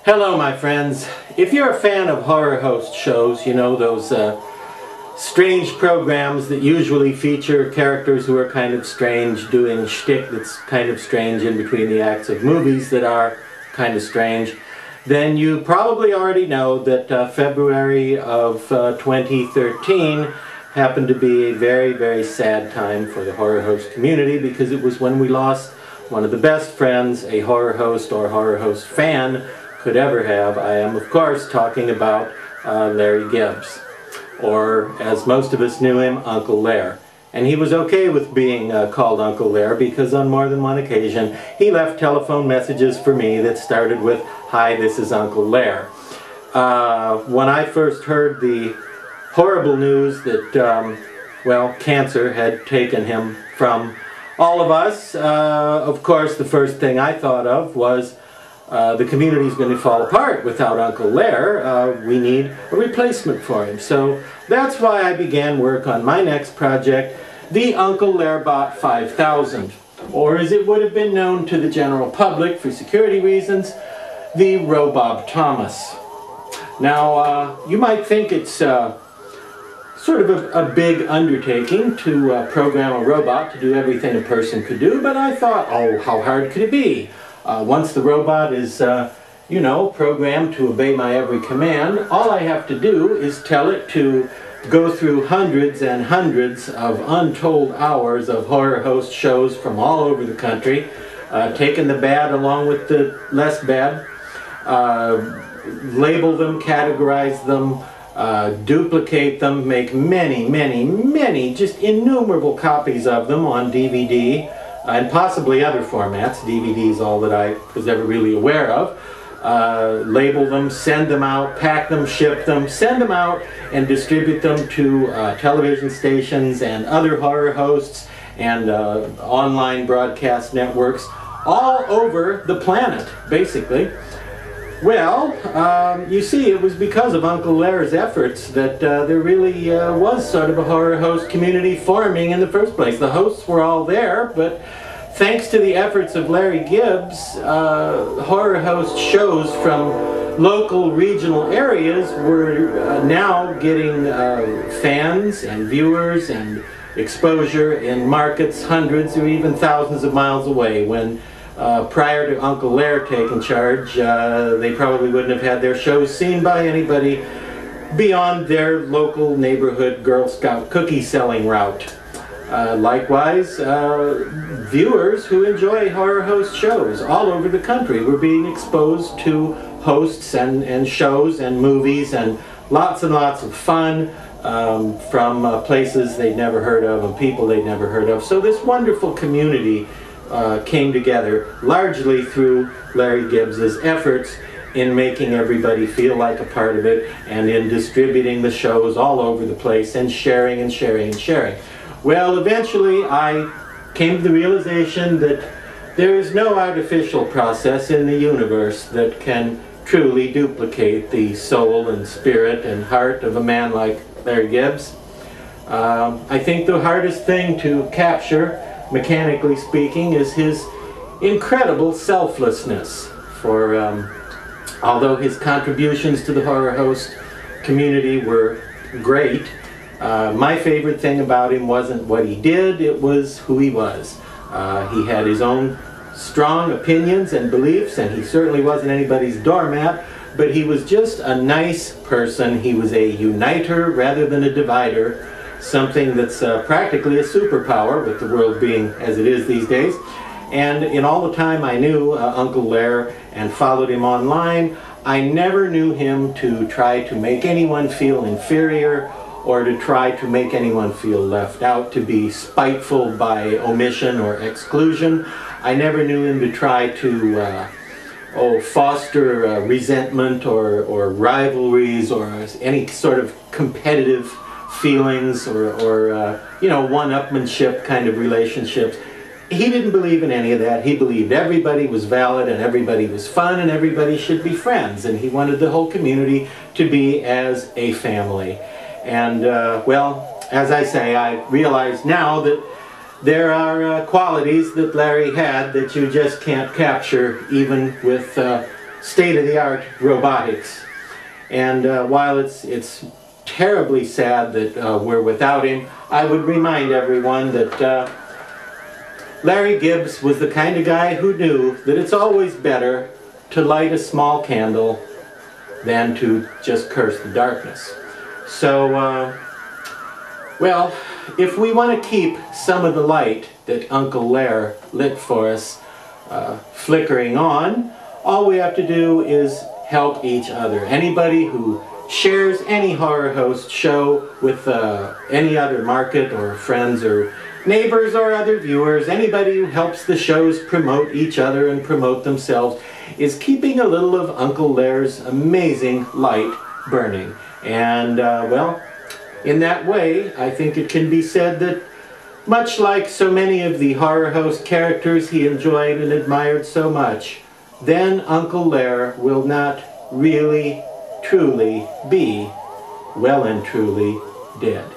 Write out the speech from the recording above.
Hello, my friends. If you're a fan of horror host shows, you know, those strange programs that usually feature characters who are kind of strange, doing shtick that's kind of strange in between the acts of movies that are kind of strange, then you probably already know that February of 2013 happened to be a very, very sad time for the horror host community, because it was when we lost one of the best friends a horror host or horror host fan could ever have. I am, of course, talking about Larry Gibbs, or as most of us knew him, Uncle Lar. And he was okay with being called Uncle Lar, because on more than one occasion he left telephone messages for me that started with, "Hi, this is Uncle Lar." When I first heard the horrible news that, well, cancer had taken him from all of us, of course the first thing I thought of was, the community's going to fall apart without Uncle Lar. We need a replacement for him. So that's why I began work on my next project, the Uncle Lar Bot 5000, or as it would have been known to the general public for security reasons, the Robob Thomas. Now, you might think it's sort of a big undertaking to program a robot to do everything a person could do, but I thought, oh, how hard could it be? Once the robot is, you know, programmed to obey my every command, all I have to do is tell it to go through hundreds and hundreds of untold hours of horror host shows from all over the country, taking the bad along with the less bad, label them, categorize them, duplicate them, make many, many, many, just innumerable copies of them on DVD, and possibly other formats. DVD is all that I was ever really aware of. Label them, send them out, pack them, ship them, send them out, and distribute them to television stations and other horror hosts and online broadcast networks all over the planet, basically. Well, you see, it was because of Uncle Lar's efforts that there really was sort of a horror host community forming in the first place. The hosts were all there, but thanks to the efforts of Larry Gibbs, horror host shows from local regional areas were now getting fans and viewers and exposure in markets hundreds or even thousands of miles away, when prior to Uncle Lar taking charge, they probably wouldn't have had their shows seen by anybody beyond their local neighborhood Girl Scout cookie selling route. Likewise, viewers who enjoy horror host shows all over the country were being exposed to hosts and shows and movies and lots of fun from places they'd never heard of and people they'd never heard of. So this wonderful community came together largely through Larry Gibbs's efforts in making everybody feel like a part of it and in distributing the shows all over the place and sharing and sharing and sharing. Well, eventually I came to the realization that there is no artificial process in the universe that can truly duplicate the soul and spirit and heart of a man like Larry Gibbs. I think the hardest thing to capture, mechanically speaking, is his incredible selflessness. For although his contributions to the horror host community were great, my favorite thing about him wasn't what he did, it was who he was. He had his own strong opinions and beliefs, and he certainly wasn't anybody's doormat, but he was just a nice person. He was a uniter rather than a divider, something that's practically a superpower with the world being as it is these days. And in all the time I knew Uncle Lar and followed him online, I never knew him to try to make anyone feel inferior or to try to make anyone feel left out, to be spiteful by omission or exclusion. I never knew him to try to foster resentment or rivalries or any sort of competitive feelings or you know, one-upmanship kind of relationships. He didn't believe in any of that. He believed everybody was valid and everybody was fun and everybody should be friends, and he wanted the whole community to be as a family. And well, as I say, I realize now that there are qualities that Larry had that you just can't capture even with state-of-the-art robotics. And while it's terribly sad that we're without him, I would remind everyone that Larry Gibbs was the kind of guy who knew that it's always better to light a small candle than to just curse the darkness. So, well, if we want to keep some of the light that Uncle Lar lit for us flickering on, all we have to do is help each other. Anybody who shares any Horror Host show with any other market or friends or neighbors or other viewers, anybody who helps the shows promote each other and promote themselves, is keeping a little of Uncle Lar's amazing light burning. And, well, in that way, I think it can be said that much like so many of the Horror Host characters he enjoyed and admired so much, then Uncle Lar will not really, truly be well and truly dead.